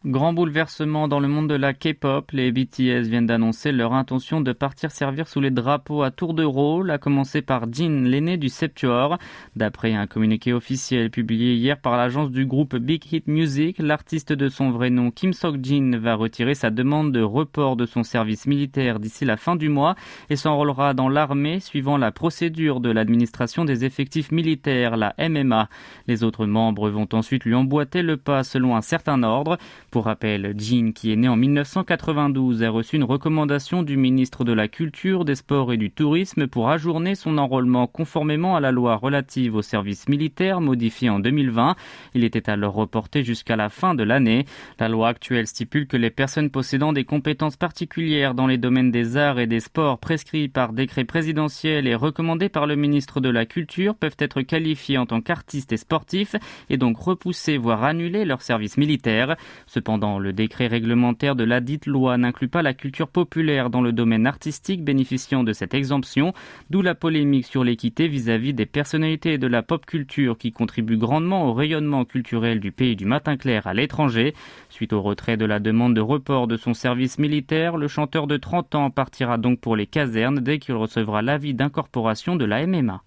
Grand bouleversement dans le monde de la K-pop. Les BTS viennent d'annoncer leur intention de partir servir sous les drapeaux à tour de rôle, à commencer par Jin, l'aîné du Septuor. D'après un communiqué officiel publié hier par l'agence du groupe Big Hit Music, l'artiste de son vrai nom Kim Sok-jin va retirer sa demande de report de son service militaire d'ici la fin du mois et s'enrôlera dans l'armée suivant la procédure de l'administration des effectifs militaires, la MMA. Les autres membres vont ensuite lui emboîter le pas selon un certain ordre. Pour rappel, Jin, qui est né en 1992, a reçu une recommandation du ministre de la Culture, des Sports et du Tourisme pour ajourner son enrôlement conformément à la loi relative au service militaire modifiée en 2020. Il était alors reporté jusqu'à la fin de l'année. La loi actuelle stipule que les personnes possédant des compétences particulières dans les domaines des arts et des sports prescrits par décret présidentiel et recommandés par le ministre de la Culture peuvent être qualifiées en tant qu'artistes et sportifs et donc repousser voire annuler leur service militaire. Cependant, le décret réglementaire de ladite loi n'inclut pas la culture populaire dans le domaine artistique bénéficiant de cette exemption, d'où la polémique sur l'équité vis-à-vis des personnalités de la pop culture qui contribuent grandement au rayonnement culturel du pays du matin clair à l'étranger. Suite au retrait de la demande de report de son service militaire, le chanteur de 30 ans partira donc pour les casernes dès qu'il recevra l'avis d'incorporation de la MMA.